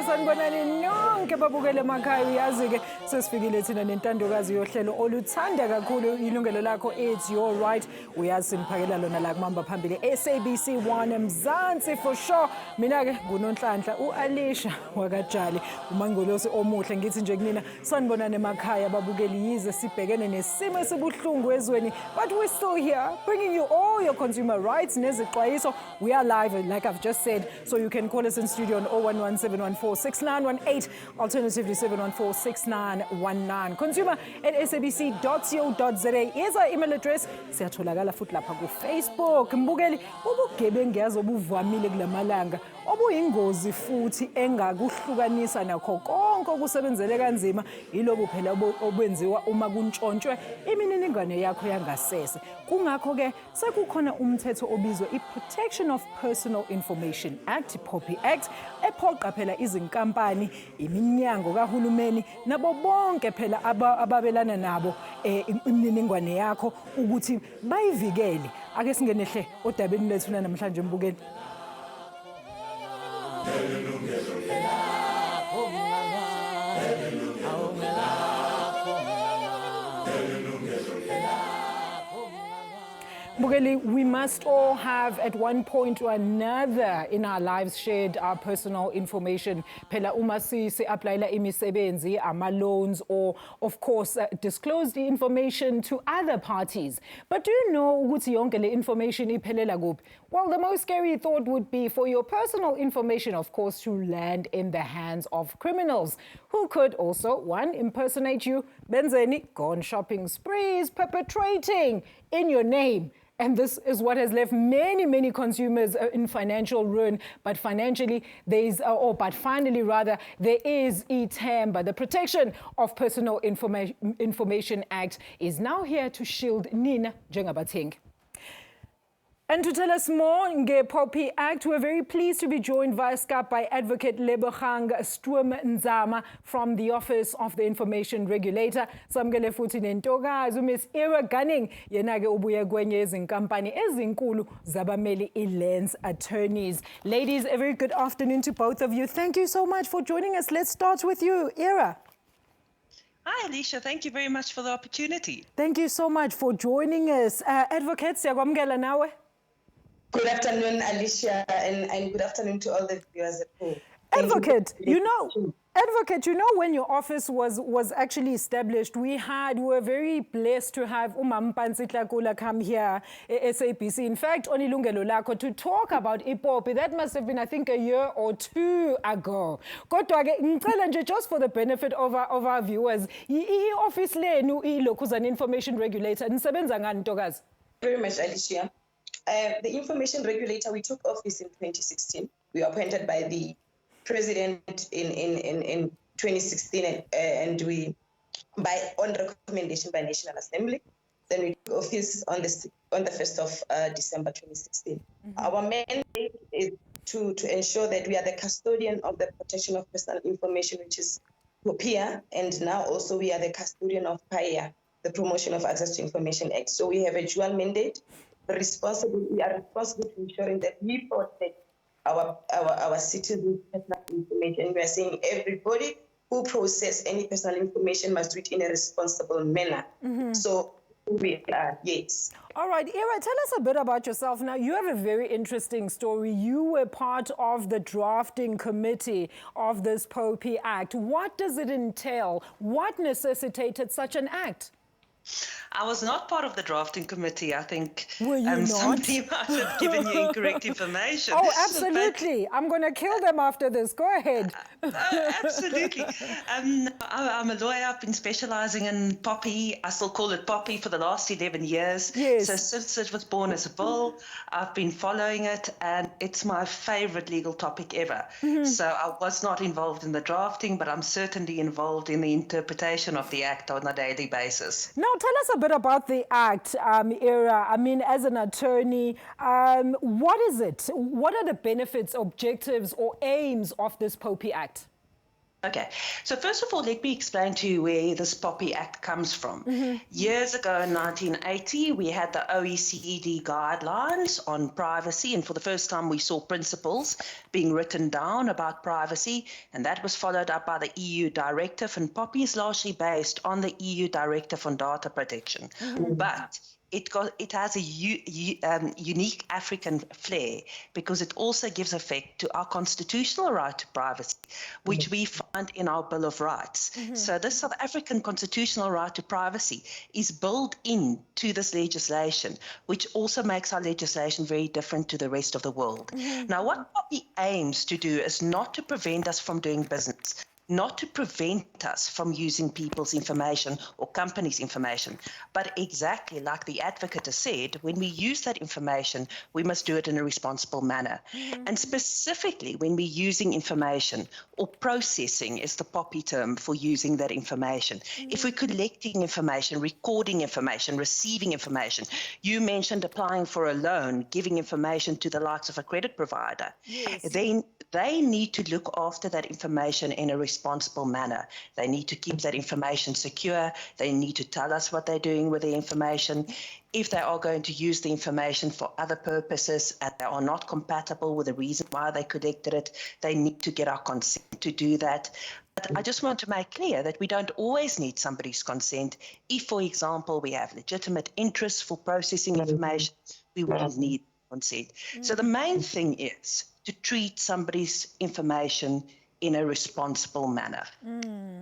Sanibonani nonke babukele emakhaya uyazi ke sesifikile thina nentandokazi yohlelo oluthanda kakhulu ilungelo lakho it's your right uyazi simphakela lona la kumamba phambili SABC 1 Mzansi for sure mina ke nguNonhlanhla uAlisha wakajali umangolosi omuhle ngithi nje kunina sanibonani emakhaya babukeli yize sibhekene nesimo esibuhlungu ezweni but we're still here bringing you all your consumer rights nezixwayiso we are live like I've just said so you can call us in studio on 0117146918 alternatively 7146919 consumer@sabc.co.za is our email address siyatholakala futhi lapha ku Facebook mbukeli ubugebengu yazi obuvamile kulamalanga obuyingozi futhi engakuhlukanisa nakho konke okusebenzele kanzima yilobo phela obwenziwa uma kuntshontshwe imininingwane yakho yangasese kungakho ke sekukhona umthetho obizwa iProtection of Personal Information Act POPI Act ephoqa phela izinkampani iminyango kahulumeni nabo bonke phela ababelana nabo imininingwane yakho ukuthi bayivikele ake singenehle odabeni lethu namhlanje mbukeli we must all have at one point or another in our lives shared our personal information. Phela uma si-applyela imisebenzi, ama-loans or of course disclose the information to other parties. But do you know ukuthi yonke le information iphelela kuphi? Well, the most scary thought would be for your personal information, of course, to land in the hands of criminals who could also, one, impersonate you, benzeni, go on shopping sprees, perpetrating in your name. And this is what has left many consumers in financial ruin. But financially, there is iThemba. The Protection of Personal Information Act is now here to shield nina njengabathengi. And to tell us more on the POPI Act, we're very pleased to be joined via Skype by Advocate Lebogang Nzama from the Office of the Information Regulator. Samgele futhi nentokazi Miss Ira Gunning yena-ke ubuye kwenye izinkampani ezinkulu zabameli i-Lens Attorneys. Ladies, a very good afternoon to both of you. Thank you so much for joining us. Let's start with you, Ira. Hi, Alicia. Thank you very much for the opportunity. Thank you so much for joining us. Advocate, siyakwamukela nawe. Good afternoon, Alicia, and good afternoon to all the viewers at home. Advocate, you know, when your office was actually established, we were very blessed to have Mpansi Tlakula come here, SABC. In fact, on Yilungelo Lakho to talk about POPI. That must have been, I think, a year or two ago. Just for the benefit of our viewers, office lenu ilokhu as an information regulator. Very much, Alicia. The information regulator, we took office in 2016. We were appointed by the president in 2016, and we, on recommendation by National Assembly, then we took office on the 1st of December 2016. Our mandate is to ensure that we are the custodian of the protection of personal information, which is POPI, and now also we are the custodian of PIA, the Promotion of Access to Information Act. So we have a dual mandate. We are responsible to ensuring that we protect our citizens' personal information. We are saying everybody who process any personal information must do it in a responsible manner. So we are, yes. All right, Ira, tell us a bit about yourself. Now, you have a very interesting story. You were part of the drafting committee of this POPI Act. What does it entail? What necessitated such an act? I was not part of the drafting committee. I think somebody might have given you incorrect information. Oh, absolutely. I'm going to kill them after this. Go ahead. Absolutely. I'm a lawyer. I've been specializing in POPI. I still call it POPI for the last 11 years. Yes. So since it was born as a bill, I've been following it, and it's my favorite legal topic ever. So I was not involved in the drafting, but I'm certainly involved in the interpretation of the Act on a daily basis. Now, Now, tell us a bit about the Act, Era. I mean, as an attorney, what is it? What are the benefits, objectives, or aims of this POPI Act? Okay, so first of all, let me explain to you where this POPI Act comes from. Years ago in 1980, we had the OECD guidelines on privacy, and for the first time we saw principles being written down about privacy, and that was followed up by the EU directive, and POPI is largely based on the EU directive on data protection. But it has a unique African flair because it also gives effect to our constitutional right to privacy, which we find in our Bill of Rights. So this South African constitutional right to privacy is built into this legislation, which also makes our legislation very different to the rest of the world. Now, what POPI aims to do is not to prevent us from doing business, not to prevent us from using people's information or companies' information, but exactly like the advocate has said, when we use that information, we must do it in a responsible manner. And specifically when we're using information, or processing is the POPI term for using that information. If we're collecting information, recording information, receiving information, you mentioned applying for a loan, giving information to the likes of a credit provider, then they need to look after that information in a responsible manner. They need to keep that information secure. They need to tell us what they're doing with the information. If they are going to use the information for other purposes and they are not compatible with the reason why they collected it, they need to get our consent to do that. But I just want to make clear that we don't always need somebody's consent. If, for example, we have legitimate interests for processing information, we wouldn't need consent. So the main thing is to treat somebody's information in a responsible manner.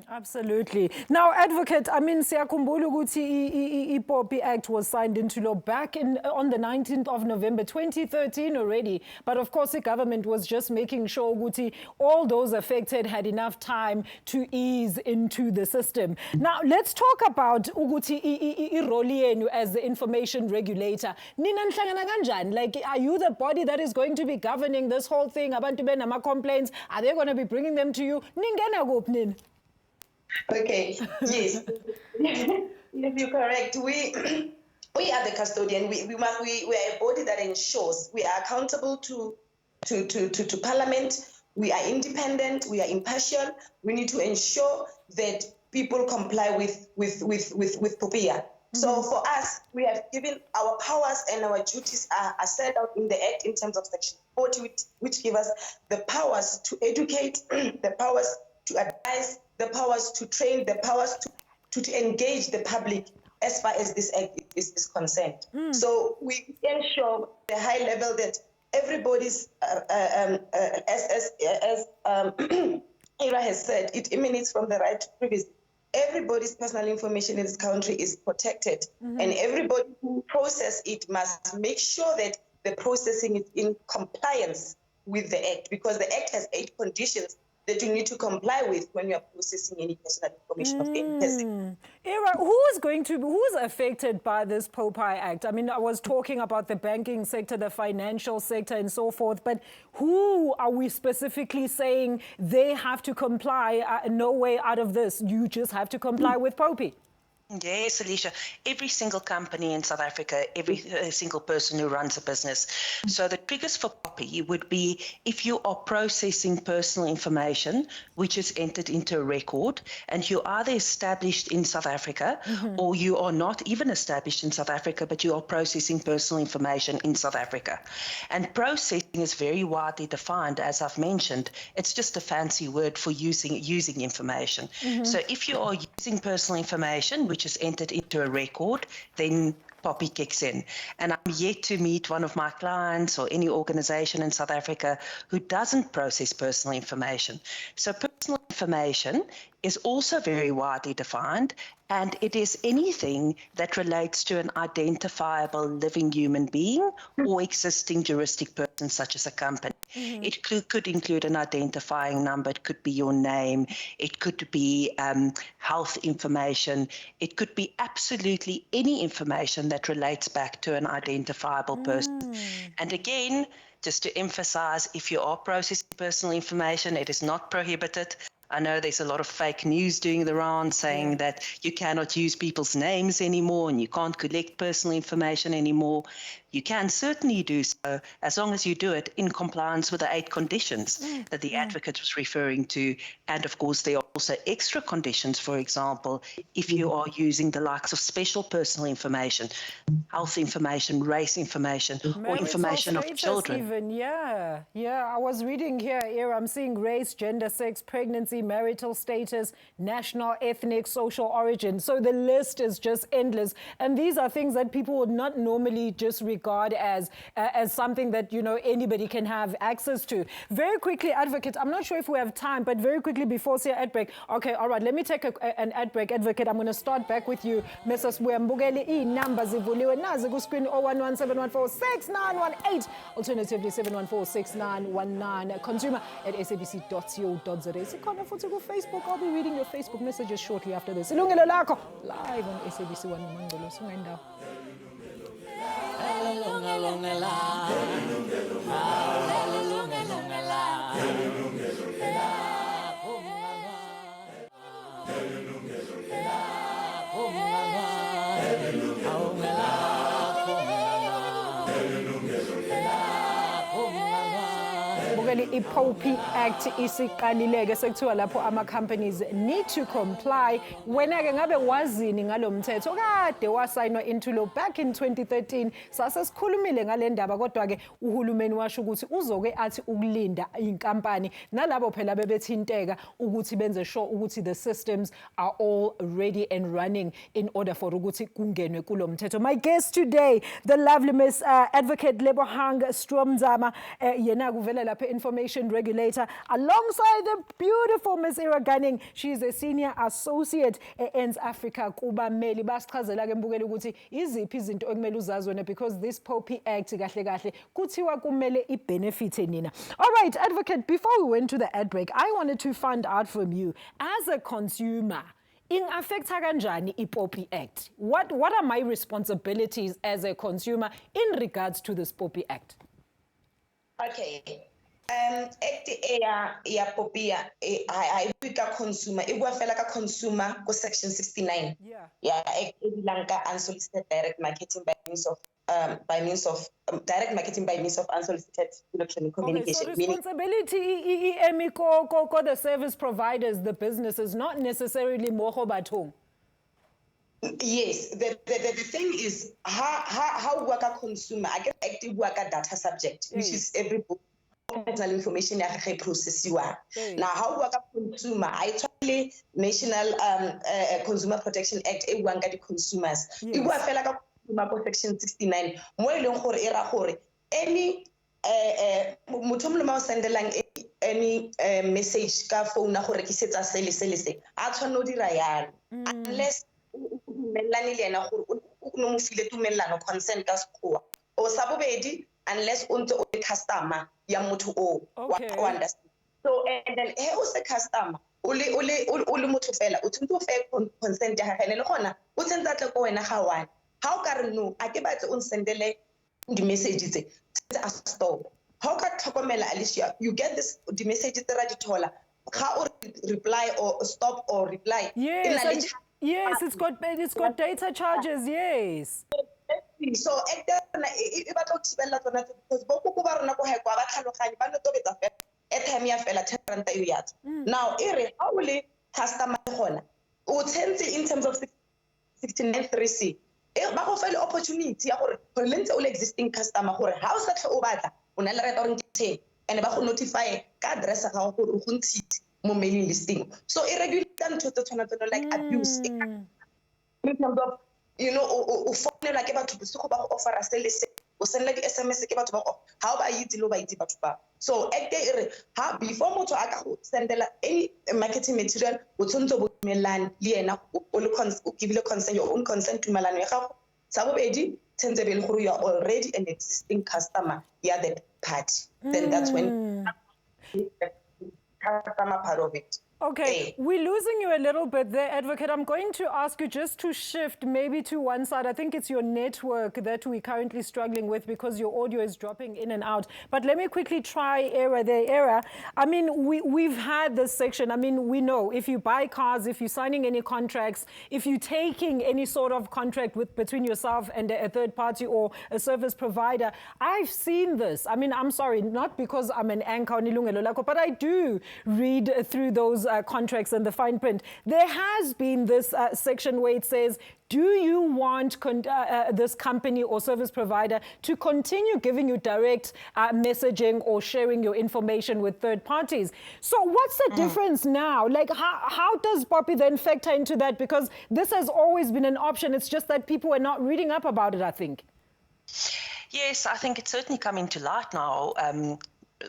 Absolutely. Now, Advocate, I mean, siyakhumbula ukuthi POPI Act was signed into law back on the 19th of November 2013 already. But of course, the government was just making sure ukuthi all those affected had enough time to ease into the system. Now, let's talk about ukuthi irole yenu as the information regulator. Nina nihlangana kanjani? Like, are you the body that is going to be governing this whole thing? Abantu benama complaints, are they going to be bringing them to you? Ningena kuphi nina? Okay, yes. Yes, you're correct. We are the custodian. We are a body that ensures we are accountable to Parliament. We are independent. We are impartial. We need to ensure that people comply with POPI. So for us, we have given our powers and our duties are set out in the Act in terms of Section 40, which give us the powers to educate, the powers to advise, the powers to train, the powers to engage the public as far as this Act is concerned. So we ensure the high level that everybody's, as Ira has said, it emanates from the right to privacy. Everybody's personal information in this country is protected, and everybody who processes it must make sure that the processing is in compliance with the Act, because the Act has 8 conditions that you need to comply with when you are processing any personal information of any person. Era, who's affected by this POPI Act? I mean, I was talking about the banking sector, the financial sector, and so forth, but who are we specifically saying they have to comply? No way out of this. You just have to comply with POPI. Yes, Alicia, every single company in South Africa, every single person who runs a business. So the triggers for POPI would be if you are processing personal information, which is entered into a record, and you're either established in South Africa or you are not even established in South Africa, but you are processing personal information in South Africa. And processing is very widely defined, as I've mentioned. It's just a fancy word for using information. So if you are using personal information, which is entered into a record, then POPI kicks in. And I'm yet to meet one of my clients or any organization in South Africa who doesn't process personal information. So personal information is also very widely defined, and it is anything that relates to an identifiable living human being or existing juristic person, such as a company. It could include an identifying number. It could be your name. It could be health information. It could be absolutely any information that relates back to an identifiable person. And again, just to emphasize, if you are processing personal information, it is not prohibited. I know there's a lot of fake news doing the round saying that you cannot use people's names anymore and you can't collect personal information anymore. You can certainly do so as long as you do it in compliance with the 8 conditions that the advocate was referring to. And of course, there are also extra conditions, for example, if you are using the likes of special personal information, health information, race information, or information of children. Even, yeah. I was reading here, I'm seeing race, gender, sex, pregnancy, marital status, national, ethnic, social origin. So the list is just endless. And these are things that people would not normally just regard as something that, anybody can have access to. Very quickly, Advocate, I'm not sure if we have time, but very quickly before say ad break. Okay, all right, let me take an ad break. Advocate, I'm going to start back with you. Mrs. Mbugeli, numbers zivuliwe nazi ku screen 011-714-6918, alternatively 714-6919, consumer@sabc.co.za. Sikhona futhi ku Facebook. I'll be reading your Facebook messages shortly after this. Yilungelo Lakho, live on SABC 1 Mangolo. Sungayendawo. I-POPI Act isiqalileke sekuthiwa lapho ama-companies need to comply. Wena-ke ngabe wazini ngalo mthetho kade wasayinwa into law back in 2013? Sase sikhulumile ngale ndaba, kodwa-ke uhulumeni washo ukuthi uzoke athi ukulinda inkampani nalabo phela bebethinteka ukuthi benze sure ukuthi the systems are all ready and running in order for ukuthi kungenwe kulo mthetho. My guest today, the lovely Miss Advocate Lebohang Stromzama, yena kuvela lapha Information Regulator, alongside the beautiful Miss Ira Gunning. She is a senior associate at ENS Africa. Kuba Meli basichazela ke mbukeli ukuthi iziphi izinto ekumele uzazi wena, because this POPI Act kahle kahle kuthiwa kumele ibenefite nina. All right, Advocate, before we went to the ad break, I wanted to find out from you, as a consumer, affecta kanjani i-POPI Act? What are my responsibilities as a consumer in regards to this POPI Act? Okay. Act ya POPI I ka consumer e bua fela ka consumer ko section 69. Yeah, act e bilang ka unsolicited direct marketing by means of direct marketing by means of unsolicited electronic communication. Okay, so responsibility ko the service providers, the businesses, not necessarily mo go bathong. Yes, the thing is how work a consumer, I get active work at data subject, which is every personal information ya process you are. Now how work a consumer, I totally National Consumer Protection Act e buang ka di consumers. E bua fela ka consumer section 69 mo e leng gore e ra gore any motho mo o sendelang any message ka phone na go rekisetsa sele se a tshwanno dira yalo unless melani le ena gore o no mo file tumellano consent ka sekgowa o sa bobedi, unless o ntse o le customer ya motho o wa understand. So and then he o se customer o le motho fela o tshwanetse o fe consent ya gagene le gona o tsentse tle ko wena ga wana. How ka re no a ke batse o sendele di messages tse a stop. How ka tlhokomela Alicia, you get this the messages tse ra di thola ga o reply or stop or reply. Yes, it's got data charges, yes. So e ba tlo tsibella tsona because bo go ba rona go hekwa ba tlhaloganye ba no tobetsa fela airtime ya fela 10 rand e yatsa. Now e re ha o le customer gona o tshentse in terms of 69.3c ba go fa le opportunity ya gore le ntse o le existing customer gore ha o sa tle o batla o na le right or ngithe and ba go notify ka address ga go gore go ntshitse mo mailing listing. So e regulate ntho tse tshwanetseng like abuse in terms of o fonela ke batho bosigo ba go offera sele se o sendela di SMS ke batho ba go ha o ba itse lo ba itse batho ba. So act e re ha before motho a ka go sendela any marketing material o tshwanetse bo melane le ena o le give le consent, your own consent to melane ya gago. Sa bobedi tshentse be le gore you are already an existing customer ya that party, then that's when customer part of it. Okay, we're losing you a little bit there, Advocate. I'm going to ask you just to shift maybe to one side. I think it's your network that we're currently struggling with because your audio is dropping in and out. But let me quickly try Era there. Era, I mean, we've had this section. I mean, we know if you buy cars, if you're signing any contracts, if you're taking any sort of contract between yourself and a third party or a service provider, I've seen this. I mean, I'm sorry, not because I'm an anchor on Yilungelo, Lakho, but I do read through those contracts and the fine print. There has been this section where it says, do you want this company or service provider to continue giving you direct messaging or sharing your information with third parties? So what's the difference now? Like, how does POPI then factor into that? Because this has always been an option. It's just that people are not reading up about it, I think. Yes, I think it's certainly coming to light now.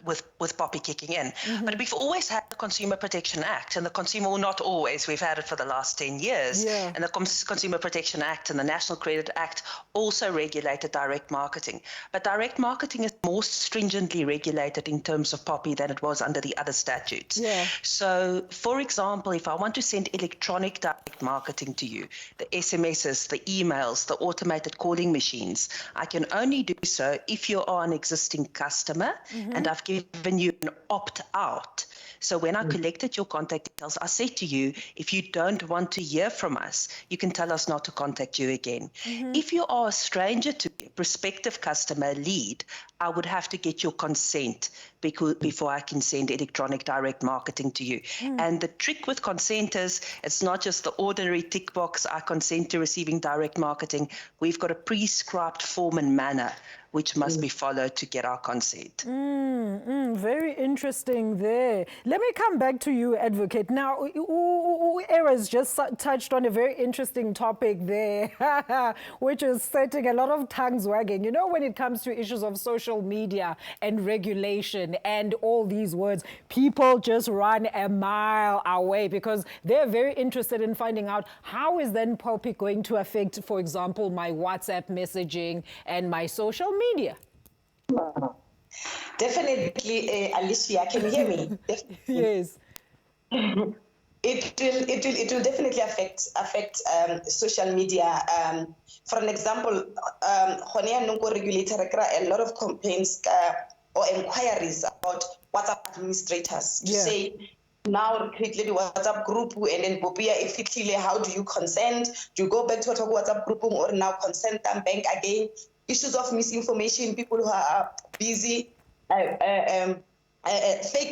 With POPI kicking in. But we've always had the Consumer Protection Act, and the consumer, well, not always, we've had it for the last 10 years. Yeah. And the Consumer Protection Act and the National Credit Act also regulated direct marketing. But direct marketing is more stringently regulated in terms of POPI than it was under the other statutes. Yeah. So, for example, if I want to send electronic direct marketing to you, the SMSs, the emails, the automated calling machines, I can only do so if you are an existing customer and I've given you an opt-out. So when I collected your contact details, I said to you, if you don't want to hear from us, you can tell us not to contact you again. If you are a stranger to me, prospective customer lead, I would have to get your consent before I can send electronic direct marketing to you. And the trick with consent is it's not just the ordinary tick box, I consent to receiving direct marketing. We've got a prescribed form and manner which must be followed to get our consent. Very interesting there. Let me come back to you, Advocate. Now, Era's just touched on a very interesting topic there, which is setting a lot of tongues wagging. You know, when it comes to issues of social media and regulation and all these words, people just run a mile away because they're very interested in finding out how is then POPI going to affect, for example, my WhatsApp messaging and my social media. Definitely, Alicia, can you hear me? Yes. It will definitely affect social media. For an example, Regulator, a lot of complaints or inquiries about WhatsApp administrators to say, now create a WhatsApp group and then POPI, effectively, how do you consent? Do you go back to a WhatsApp group or now consent and bank again? Issues of misinformation, people who are busy, fake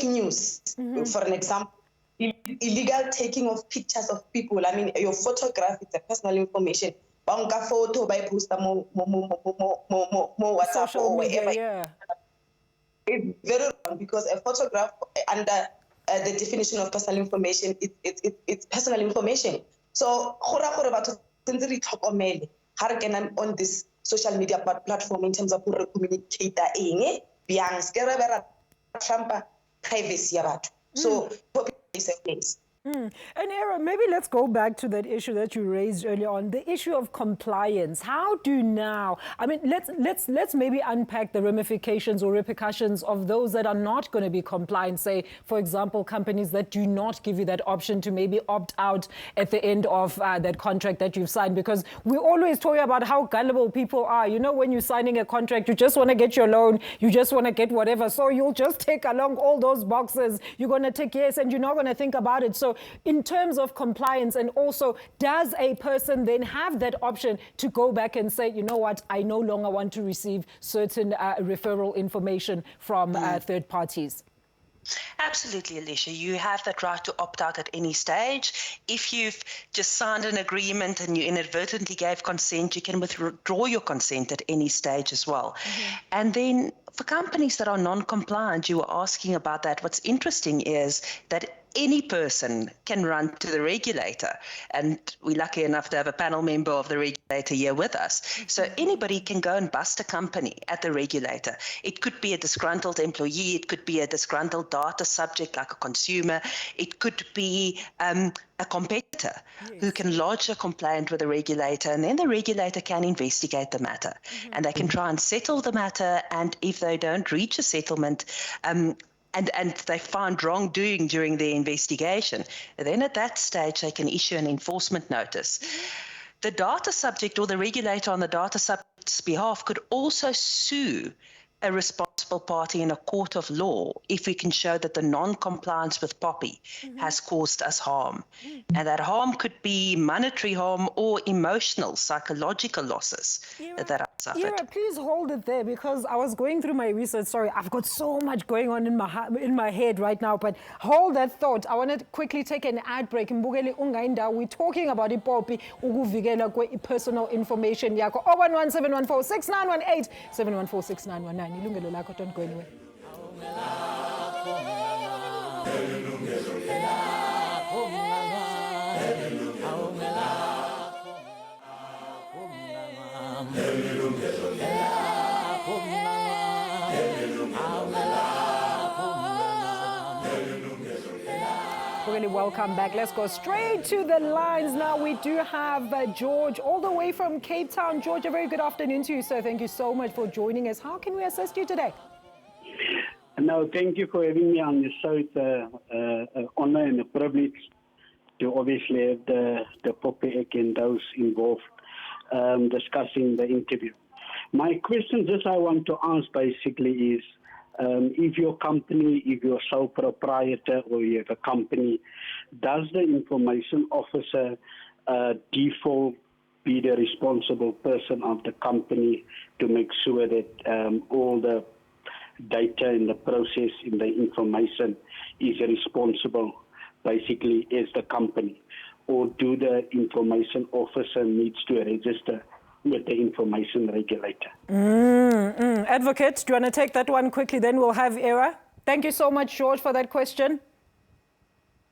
news, for an example, illegal taking of pictures of people. I mean, your photograph is a personal information. Banka photo by post more WhatsApp or wherever. Yeah. It's very wrong because a photograph under the definition of personal information, it's personal information. So, on this social media platform in terms of communicate privacy. So, POPI is a place. And Era, maybe let's go back to that issue that you raised earlier on, the issue of compliance. How do now, I mean, let's maybe unpack the ramifications or repercussions of those that are not going to be compliant. Say, for example, companies that do not give you that option to maybe opt out at the end of that contract that you've signed. Because we always talk about how gullible people are. You know, when you're signing a contract, you just want to get your loan, you just want to get whatever. So you'll just take along all those boxes. You're going to take yes, and you're not going to think about it. So in terms of compliance, and also, does a person then have that option to go back and say, you know what, I no longer want to receive certain referral information from third parties? Absolutely, Alicia. You have that right to opt out at any stage. If you've just signed an agreement and you inadvertently gave consent, you can withdraw your consent at any stage as well. And then for companies that are non-compliant, you were asking about that. What's interesting is that any person can run to the regulator, and we're lucky enough to have a panel member of the regulator here with us. So anybody can go and bust a company at the regulator. It could be a disgruntled employee, it could be a disgruntled data subject like a consumer, it could be a competitor who can lodge a complaint with the regulator, and then the regulator can investigate the matter and they can try and settle the matter. And if they don't reach a settlement, and they find wrongdoing during their investigation, then at that stage they can issue an enforcement notice. The data subject or the regulator on the data subject's behalf could also sue a responsible party in a court of law if we can show that the non-compliance with POPI has caused us harm. And that harm could be monetary harm or emotional, psychological losses that are suffered. Ira, please hold it there, because I was going through my research. Sorry, I've got so much going on in my head right now, but hold that thought. I want to quickly take an ad break. We're talking about POPI, ukuvikela personal information yakho. 011-714-6918, 714-6919. Yilungelo Lakho, don't go anywhere. Welcome back. Let's go straight to the lines now. We do have George all the way from Cape Town. George, a very good afternoon to you, sir. Thank you so much for joining us. How can we assist you today? No, thank you for having me on the show. It's an honor and a privilege to obviously have the POPI Act and those involved discussing the interview. My question just I want to ask basically is, if your company, if you're sole proprietor or you have a company, does the information officer default be the responsible person of the company to make sure that all the data in the process in the information is responsible basically as the company? Or do the information officer needs to register with the information regulator? Advocate, do you want to take that one quickly? Then we'll have Ira. Thank you so much, George, for that question.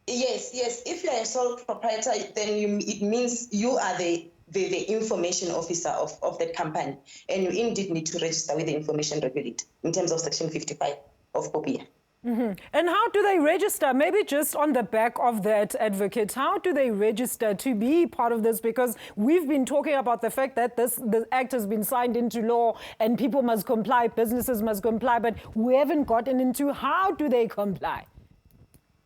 Yes. If you're a sole proprietor, then it means you are the information officer of that company, and you indeed need to register with the information regulator in terms of Section 55 of POPI. And how do they register? Maybe just on the back of that, Advocate, how do they register to be part of this? Because we've been talking about the fact that the act has been signed into law and people must comply, businesses must comply, but we haven't gotten into how do they comply?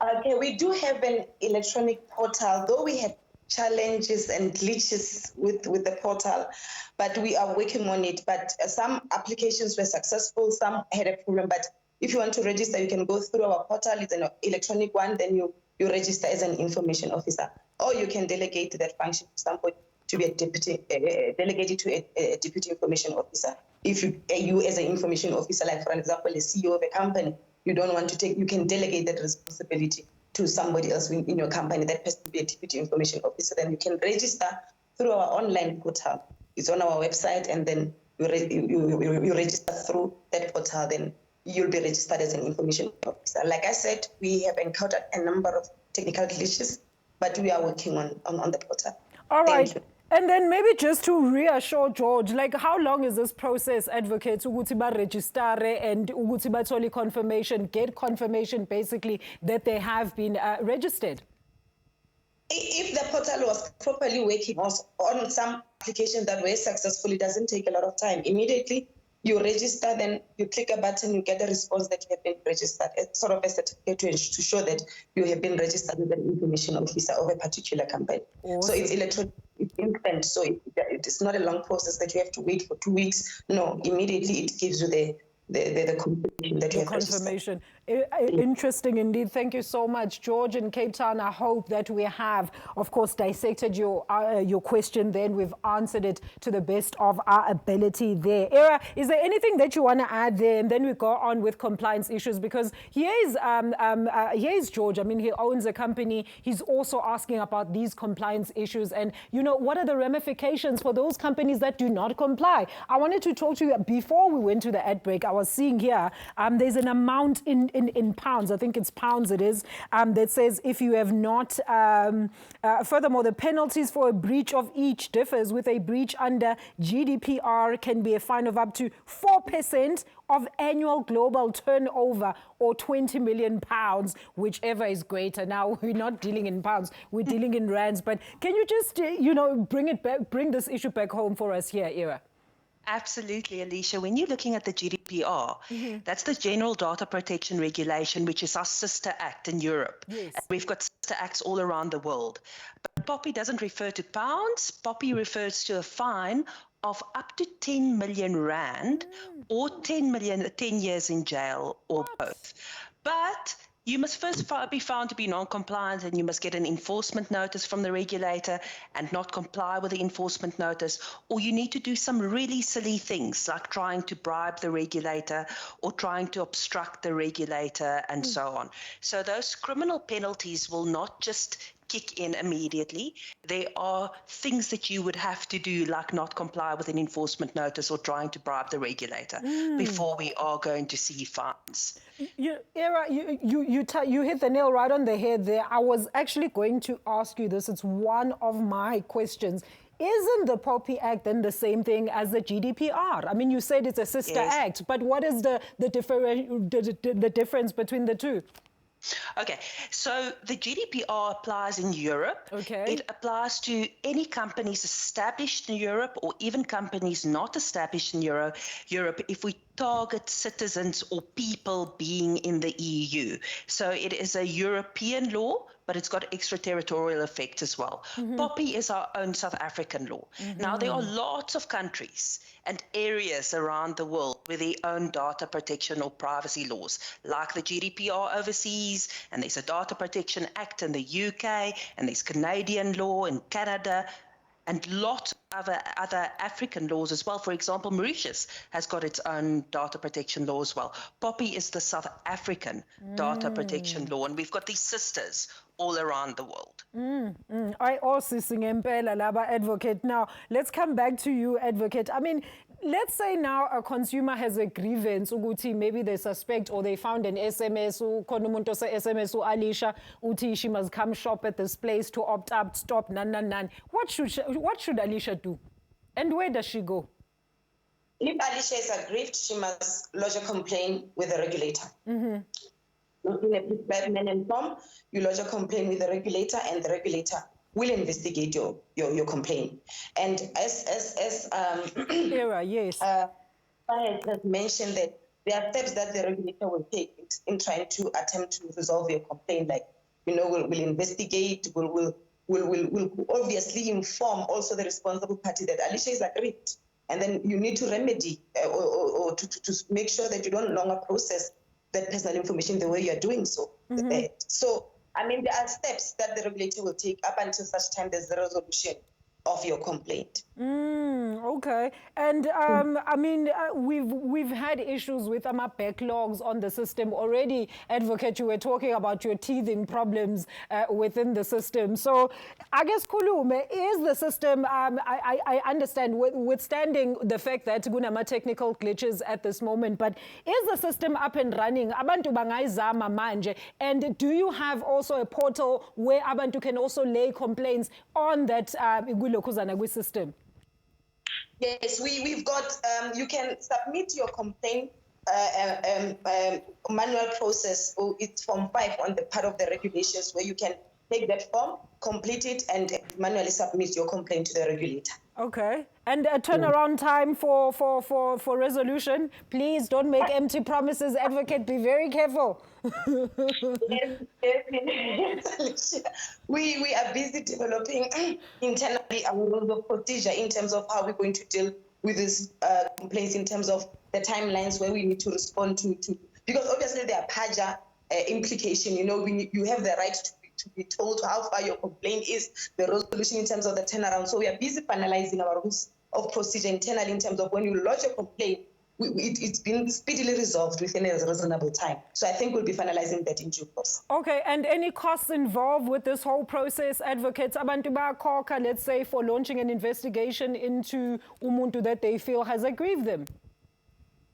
Okay, we do have an electronic portal, though we have challenges and glitches with the portal, but we are working on it. But some applications were successful, some had a problem, but if you want to register, you can go through our portal. It's an electronic one. Then you register as an information officer, or you can delegate that function to somebody to be a deputy, delegate it to a deputy information officer. If you as an information officer, like for example, a CEO of a company, you don't want to take, you can delegate that responsibility to somebody else in your company. That person to be a deputy information officer. Then you can register through our online portal. It's on our website, and then you register through that portal. Then you'll be registered as an information officer. Like I said, we have encountered a number of technical glitches, but we are working on the portal. All right. And then maybe just to reassure George, like how long is this process, Advocate, ukuthi ba register and ukuthi bathole confirmation, get confirmation basically that they have been registered? If the portal was properly working on some applications that were successful, it doesn't take a lot of time. Immediately you register, then you click a button, you get a response that you have been registered. It's sort of a certificate to show that you have been registered with an information officer of a particular company. Awesome. So it's electronic, it's instant. So it is not a long process that you have to wait for 2 weeks. No, immediately it gives you the confirmation that you have confirmation. Interesting indeed. Thank you so much, George in Cape Town. I hope that we have, of course, dissected your question. Then we've answered it to the best of our ability there. Ira, is there anything that you want to add there? And then we go on with compliance issues, because here is George. I mean, he owns a company. He's also asking about these compliance issues. And, you know, what are the ramifications for those companies that do not comply? I wanted to talk to you before we went to the ad break. I was seeing here, there's an amount in pounds, I think it's pounds it is, that says if you have not, furthermore, the penalties for a breach of each differs, with a breach under GDPR can be a fine of up to 4% of annual global turnover, or 20 million pounds, whichever is greater. Now, we're not dealing in pounds, we're dealing in rands, but can you just, bring this issue back home for us here, Ira? Absolutely, Alicia. When you're looking at the GDPR, that's the General Data Protection Regulation, which is our sister act in Europe. Yes. And we've got sister acts all around the world. But POPI doesn't refer to pounds. POPI refers to a fine of up to 10 million rand or 10 years in jail or both. But you must first be found to be non-compliant, and you must get an enforcement notice from the regulator and not comply with the enforcement notice, or you need to do some really silly things like trying to bribe the regulator or trying to obstruct the regulator and so on. So those criminal penalties will not just kick in immediately. There are things that you would have to do, like not comply with an enforcement notice or trying to bribe the regulator before we are going to see fines. You hit the nail right on the head there. I was actually going to ask you this. It's one of my questions. Isn't the POPI Act then the same thing as the GDPR? I mean, you said it's a sister act, but what is the difference between the two? Okay, so the GDPR applies in Europe. Okay. It applies to any companies established in Europe or even companies not established in Europe if we target citizens or people being in the EU. So it is a European law, but it's got extraterritorial effect as well. POPI is our own South African law. Now, there are lots of countries and areas around the world with their own data protection or privacy laws, like the GDPR overseas, and there's a Data Protection Act in the UK, and there's Canadian law in Canada, and lots of other African laws as well. For example, Mauritius has got its own data protection law as well. POPI is the South African data protection law, and we've got these sisters all around the world. I also sing Mpela Laba Advocate. Now, let's come back to you, Advocate. I mean, let's say now a consumer has a grievance, uguti, maybe they suspect or they found an SMS, SMS Alicia, uti, she must come shop at this place to opt out, stop, nan. What should Alicia do? And where does she go? If Alicia is aggrieved, she must lodge a complaint with the regulator. Not in a prescribed manner and form, you lodge a complaint with the regulator, and the regulator will investigate your complaint. And as yes. has mentioned, that there are steps that the regulator will take in trying to attempt to resolve your complaint. Like, will investigate, will obviously inform also the responsible party that Alicia is aggrieved, and then you need to remedy or to make sure that you don't longer process that personal information the way you're doing so. So, I mean, there are steps that the regulator will take up until such time there's the resolution of your complaint. Okay. And I mean, we've had issues with backlogs on the system already. Advocate, you were talking about your teething problems within the system. So I guess, Kulume, is the system, I understand, withstanding the fact that kunama technical glitches at this moment, but is the system up and running? Abantu bangayizama manje. And do you have also a portal where abantu can also lay complaints on that system? Yes, we've got, you can submit your complaint manual process, or it's Form 5 on the part of the regulations, where you can take that form, complete it, and manually submit your complaint to the regulator. Okay. And a turnaround time for resolution? Please don't make empty promises, Advocate. Be very careful. Yes. We are busy developing internally our rules of procedure in terms of how we're going to deal with these complaints, in terms of the timelines where we need to respond to because obviously there are PAJA implication. You have the right to be told how far your complaint is, the resolution in terms of the turnaround. So we are busy finalizing our rules of procedure internally in terms of when you lodge a complaint, it's been speedily resolved within a reasonable time. So I think we'll be finalizing that in due course. Okay, and any costs involved with this whole process, Advocates? Abantu bayakhokha, let's say, for launching an investigation into umuntu that they feel has aggrieved them?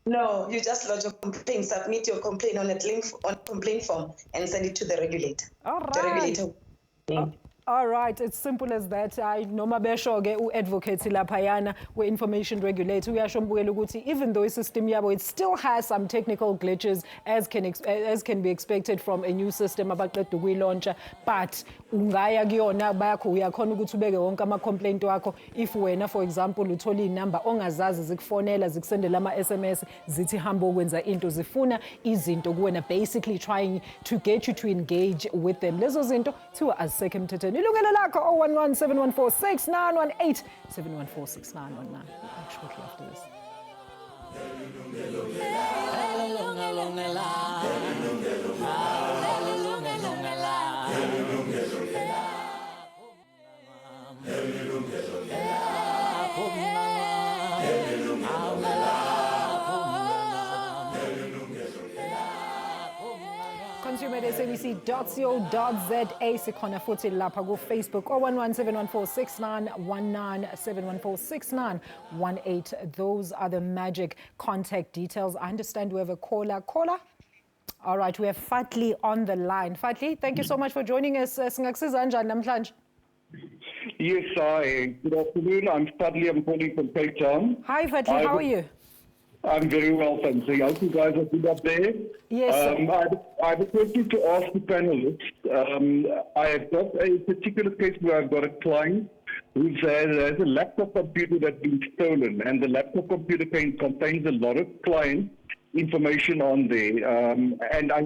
No, you just lodge a complaint, submit your complaint on a complaint form, and send it to the regulator. All right. The regulator. All right, it's simple as that. Noma besho-ke u-advocate laphayana we-information regulator uyasho mbukela ukuthi even though i-system yabo it still has some technical glitches as can be expected from a new system abaqeda ukuyilauncha, but ungaya kuyona bakho uyakhona ukuthi ubeke wonke ama-complaint wakho. If wena for example uthola iy'namba ongazazi zikufonela zikusendela ama-SMS zithi hamba okwenza into zifuna izinto kuwena, basically trying to get you to engage with them. Lezo zinto kuthiwa aziseke emthethweni. Yilungelo lakho 011-714-6918 714-6919. Shortly after this. Consumer at SABC.co.za sikhona futhi lapha ku-Facebook 011-714-6919 714-6918. Those are the magic contact details. I understand we have a caller. All right, we have Fatli on the line. Fatli, thank you so much for joining us. Singakusiza kanjani namhlanje? Yes, good afternoon. I'm Fatli. I'm calling from Cape Town. Hi Fatli, how are you? I'm very well, thanks. I hope you guys are good up there. Yes, I have a question to ask the panelists. I have got a particular case where I've got a client who has a laptop computer that's been stolen, and the laptop computer contains a lot of client information on there.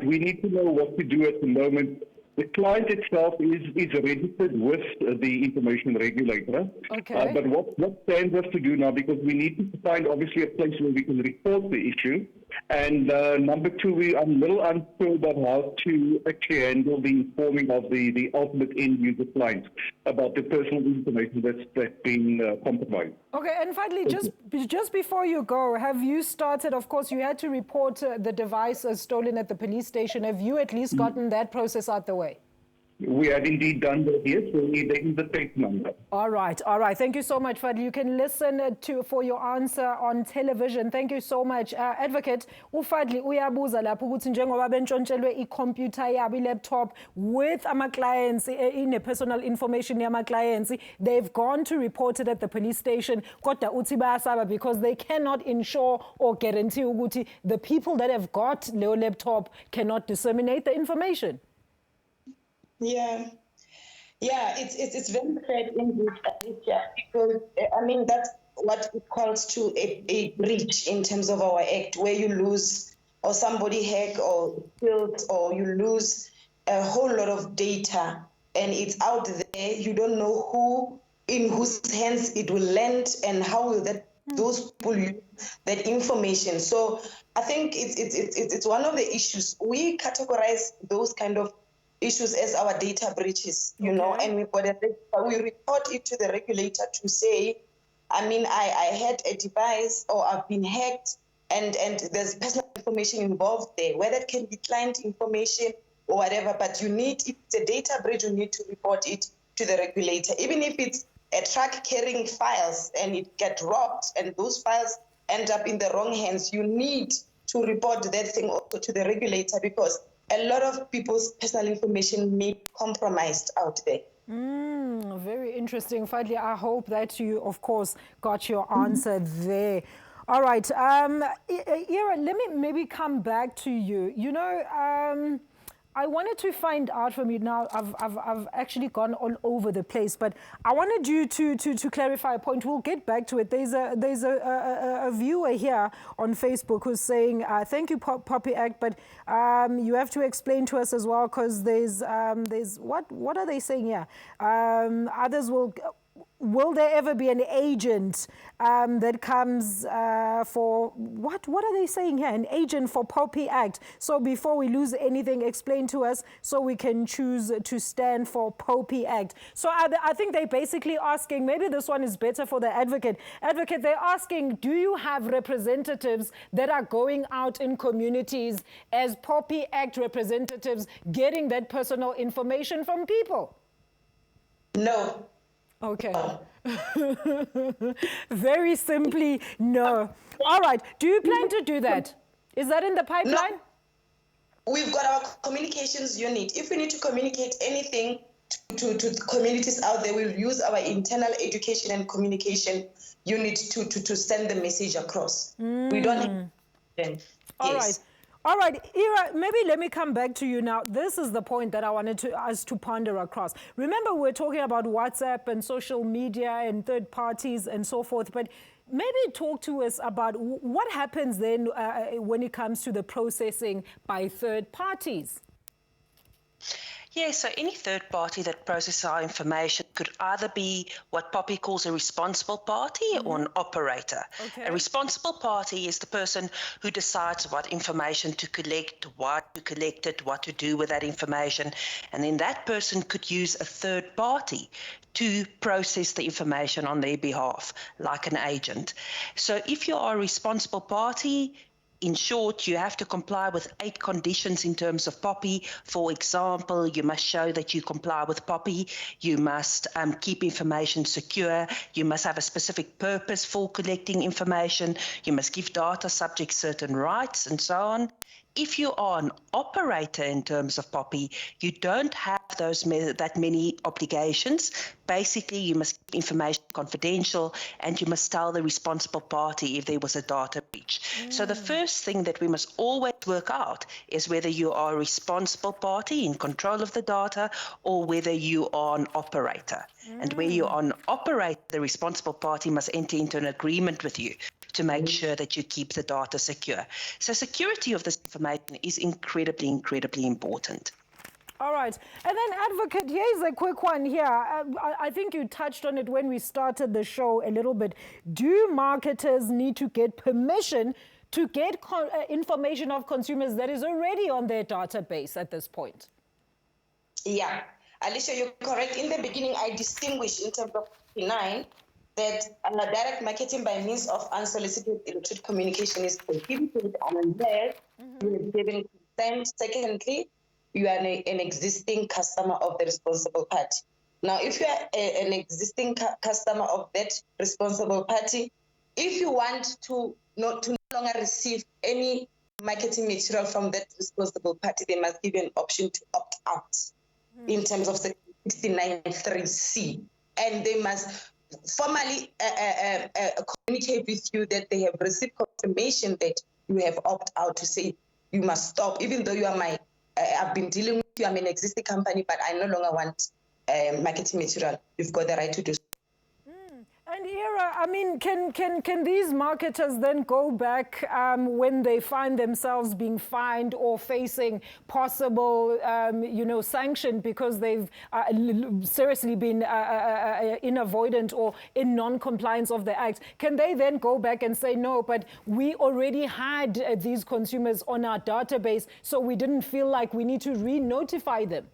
We need to know what to do at the moment. The client itself is registered with the information regulator. Okay. But what stands us to do now, because we need to find obviously a place where we can report the issue. And number two, I'm a little unsure about how to actually handle the informing of the ultimate end user clients about the personal information that's been compromised. Okay, and finally, just before you go, have you started, of course, you had to report the device as stolen at the police station. Have you at least gotten that process out the way? We have indeed done that, yes. We need the case number. All right. Thank you so much, Fadli. You can listen for your answer on television. Thank you so much. Advocate, uFadli uyabuza lapho ukuthi njengoba bentshontshelwe i-computer yabo, i-laptop with ama-clients, personal information yama-clients, they've gone to report it at the police station, kodwa uthi bayasaba because they cannot ensure or guarantee ukuthi the people that have got their laptop cannot disseminate the information. Yeah, it's very sad indeed, Alicia, because I mean that's what it calls to a breach in terms of our act, where you lose or somebody hack or killed or you lose a whole lot of data and it's out there. You don't know in whose hands it will land and how will those people use that information. So I think it's one of the issues. We categorize those kind of issues as our data breaches, you know, and we report it to the regulator to say, I mean, I had a device or I've been hacked and there's personal information involved there, whether it can be client information or whatever, but if it's a data breach, you need to report it to the regulator. Even if it's a truck carrying files and it gets robbed and those files end up in the wrong hands, you need to report that thing also to the regulator because a lot of people's personal information may be compromised out there. Very interesting, Fadli. I hope that you, of course, got your answer there. All right. Ira, let me maybe come back to you. You know, I wanted to find out from you now. I've actually gone all over the place, but I wanted you to clarify a point. We'll get back to it. There's a viewer here on Facebook who's saying, "Thank you, POPI Act, but you have to explain to us as well because there's what are they saying here? Others will there ever be an agent that comes for, what are they saying here? An agent for POPI Act. So before we lose anything, explain to us so we can choose to stand for POPI Act. So I think they're basically asking, maybe this one is better for the advocate. Advocate, they're asking, do you have representatives that are going out in communities as POPI Act representatives getting that personal information from people? No. Okay. Very simply, no. All right. Do you plan to do that? Is that in the pipeline? No. We've got our communications unit. If we need to communicate anything to the communities out there. We'll use our internal education and communication unit to send the message across. We don't. All right. All right, Ira, maybe let me come back to you now. This is the point that I wanted us to ponder across. Remember, we're talking about WhatsApp and social media and third parties and so forth, but maybe talk to us about what happens then when it comes to the processing by third parties. Yeah, so any third party that processes our information could either be what POPI calls a responsible party or an operator. Okay. A responsible party is the person who decides what information to collect, why to collect it, what to do with that information, and then that person could use a third party to process the information on their behalf, like an agent. So if you are a responsible party, in short, you have to comply with 8 conditions in terms of POPI. For example, you must show that you comply with POPI. You must keep information secure. You must have a specific purpose for collecting information. You must give data subject certain rights and so on. If you are an operator in terms of POPI, you don't have that many obligations. Basically, you must keep information confidential and you must tell the responsible party if there was a data breach. So the first thing that we must always work out is whether you are a responsible party in control of the data or whether you are an operator. And where you are an operator, the responsible party must enter into an agreement with you to make sure that you keep the data secure. So security of this information is incredibly, incredibly important. All right. And then, Advocate, here's a quick one here. I think you touched on it when we started the show a little bit. Do marketers need to get permission to get information of consumers that is already on their database at this point? Yeah. Alicia, you're correct. In the beginning, I distinguished in terms of 9 that direct marketing by means of unsolicited electronic communication is prohibited unless you have given consent. Secondly, you are an existing customer of the responsible party. Now, if you are an existing customer of that responsible party, if you want to no longer receive any marketing material from that responsible party, they must give you an option to opt out in terms of Section 69(3)(c), and they must formally communicate with you that they have received confirmation that you have opted out, to say you must stop, even though you are I've been dealing with you, I'm an existing company, but I no longer want marketing material. You've got the right to do so. And Ira, I mean, can these marketers then go back when they find themselves being fined or facing possible, sanction because they've seriously been inavoidant or in non-compliance of the Act? Can they then go back and say, no, but we already had these consumers on our database, so we didn't feel like we need to re-notify them?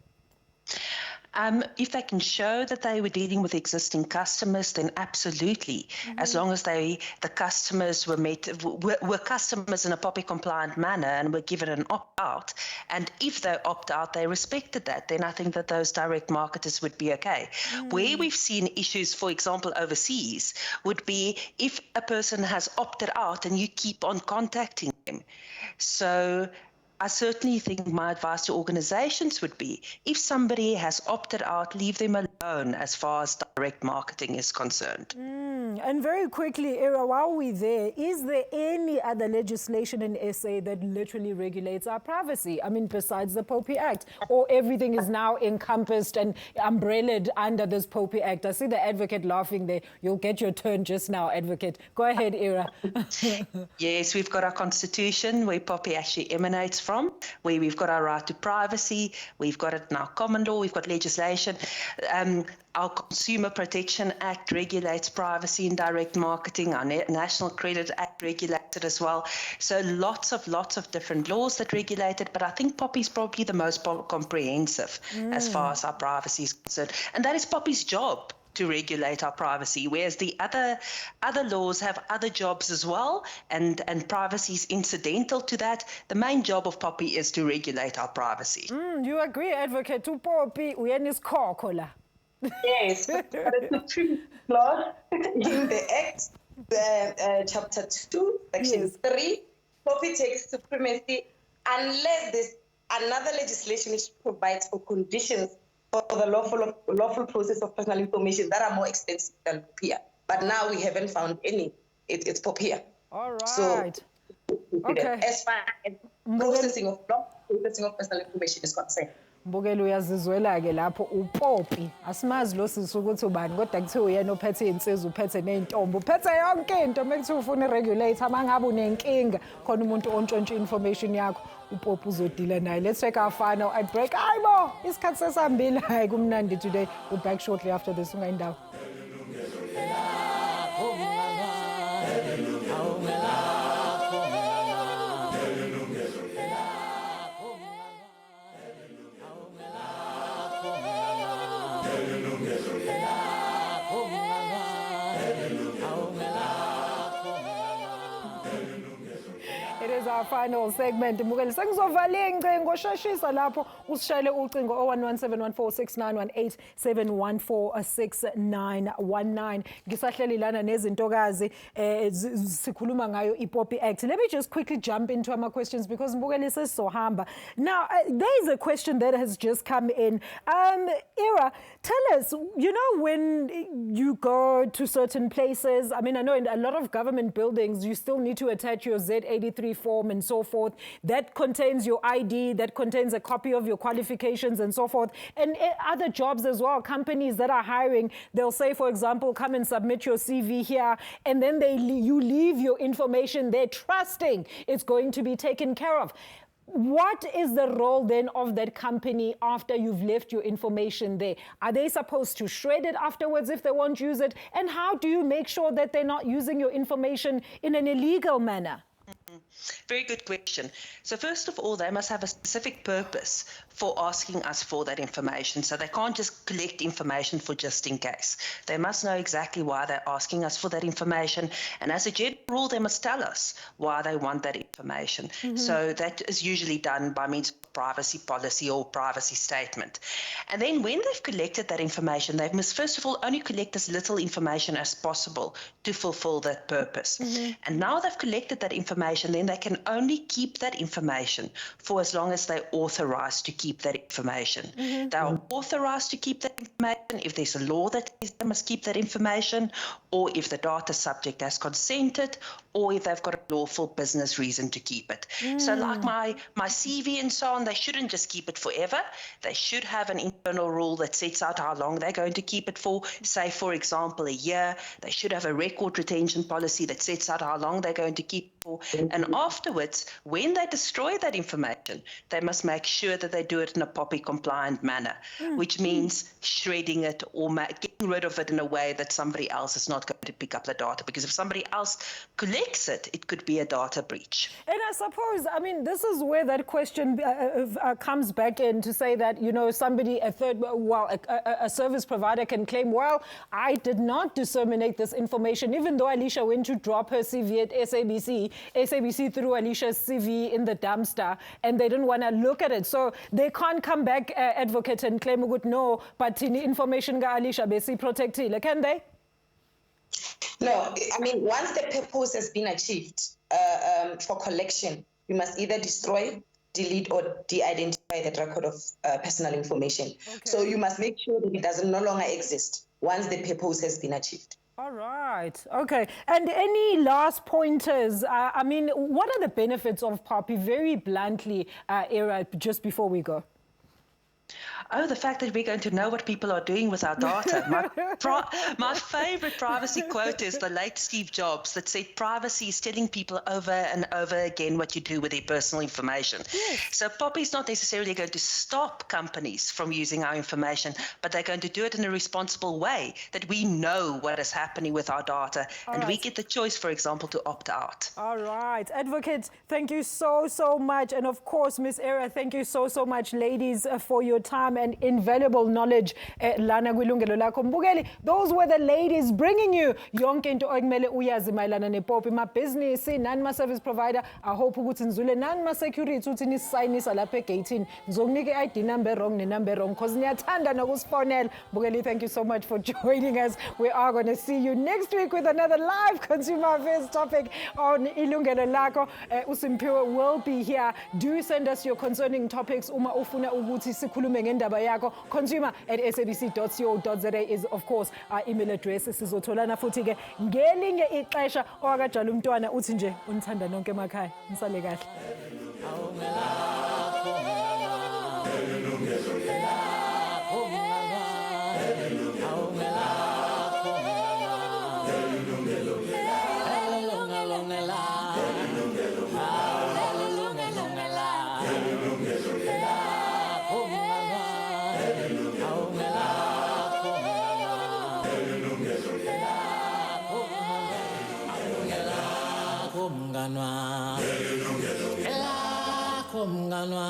If they can show that they were dealing with existing customers, then absolutely. As long as the customers were customers in a POPI compliant manner and were given an opt-out, and if they opt out, they respected that, then I think that those direct marketers would be okay. Where we've seen issues, for example, overseas, would be if a person has opted out and you keep on contacting them. So I certainly think my advice to organizations would be, if somebody has opted out, leave them alone as far as direct marketing is concerned. And very quickly, Ira, while we're there, is there any other legislation in SA that literally regulates our privacy? I mean, besides the POPI Act, or everything is now encompassed and umbrellaed under this POPI Act? I see the advocate laughing there. You'll get your turn just now, advocate. Go ahead, Ira. Yes, we've got our constitution where POPI actually emanates from, where we've got our right to privacy, we've got it in our common law, we've got legislation. Our Consumer Protection Act regulates privacy in direct marketing. Our National Credit Act regulates it as well. So lots of different laws that regulate it, but I think POPI is probably the most comprehensive as far as our privacy is concerned. And that is POPI's job, to regulate our privacy, whereas the other laws have other jobs as well, and privacy is incidental to that. The main job of POPI is to regulate our privacy. You agree, advocate? To POPI, we are in this call. Yes, the Supreme Clause in the Act, Chapter 2, Section 3, POPI takes supremacy unless there's another legislation which provides for conditions for the lawful process of personal information that are more expensive than POPI Act. But now we haven't found any. It's POPI Act. All right. So, okay. as far as processing of personal information is concerned. Mbukelo uyazizwela-ke lapho uPopi asimazi lo sisi ukuthi ubani kodwa kuthiwa uyena ophethe iy'nsizwa uphethe ney'ntombi uphethe yonke into mekuthiwa ufuna i-regulator mangabe unenkinga khona umuntu ontshontsha information yakho uPopi uzodila naye. Let's take our final ad break. Hayibo isikhathi sesihambile. Hayi kumnandi today. We'll back shortly after this. Ungayindawo. It is our final segment. Mbukeli sengizovala ingcingo sheshisa lapho usishayele ucingo 0117146918 7146919. Ngisahleli lana nezintokazi sikhuluma ngayo iPOPI Act. Let me just quickly jump into my questions because Mbukeli sesizohamba. Now there is a question that has just come in. Ira, tell us, you know, when you go to certain places, I mean, I know in a lot of government buildings you still need to attach your Z83 form and so forth. That contains your ID, that contains a copy of your qualifications and so forth. And other jobs as well, companies that are hiring, they'll say, for example, come and submit your CV here, and then you leave your information there trusting it's going to be taken care of. What is the role then of that company after you've left your information there? Are they supposed to shred it afterwards if they won't use it? And how do you make sure that they're not using your information in an illegal manner? Very good question. So first of all, they must have a specific purpose for asking us for that information. So they can't just collect information for just in case. They must know exactly why they're asking us for that information. And as a general rule, they must tell us why they want that information. Mm-hmm. So that is usually done by means of privacy policy or privacy statement. And then when they've collected that information, they must first of all only collect as little information as possible to fulfill that purpose. Mm-hmm. And now they've collected that information, then they can only keep that information for as long as they're authorized to keep that information. Mm-hmm. They are authorized to keep that information if there's a law that says they must keep that information, or if the data subject has consented, or if they've got a lawful business reason to keep it. So like my CV and so on, they shouldn't just keep it forever. They should have an internal rule that sets out how long they're going to keep it for, say, for example, a year. They should have a record retention policy that sets out how long they're going to keep it for. And afterwards, when they destroy that information, they must make sure that they do it in a POPI compliant manner, which means shredding it or getting rid of it in a way that somebody else is not going to pick up the data. Because if somebody else collects it, it could be a data breach. And I suppose, I mean, this is where that question comes back in to say that, you know, somebody, a service provider can claim, well, I did not disseminate this information, even though Alicia went to drop her CV at SABC. SABC threw Alicia's CV in the dumpster and they didn't want to look at it. So they can't come back, advocate, and claim, no, but information ga Alicia basi protected, can they? No, I mean, once the purpose has been achieved for collection, you must either destroy, delete, or de-identify that record of personal information. Okay. So you must make sure that it does no longer exist once the purpose has been achieved. All right. Okay. And any last pointers? I mean, what are the benefits of POPI? Very bluntly, Ira, just before we go. Oh, the fact that we're going to know what people are doing with our data. My favorite privacy quote is the late Steve Jobs that said, privacy is telling people over and over again what you do with their personal information. Yes. So POPI is not necessarily going to stop companies from using our information, but they're going to do it in a responsible way, that we know what is happening with our data, and we get the choice, for example, to opt out. All right. Advocate, thank you so much. And of course, Miss Ira, thank you so much, ladies, for your time and invaluable knowledge. Lana Yilungelo, Lakho. Mbukeli, those were the ladies bringing you yonke into okumele uyazi mayelana nePOPI. Ma business, nani ma service provider, I hope ukuthi nizule nani ma security uthi nisayinisa lapha egate. Ngizokunika i-ID number wrong ne-number wrong because niyathanda nokusifonela. Mbukeli, thank you so much for joining us. We are going to see you next week with another live consumer affairs topic on Yilungelo Lakho. Usimpiwe will be here. Do send us your concerning topics uma ufuna ukuthi sikhulume ngendaba indaba yakho. consumer@sabc.co.za is of course our email address. Sizotholana futhi ke ngelinye ixesha. Owakajala umntwana uthi nje unithanda nonke emakhaya. Nisale kahle. Lakho mnganwa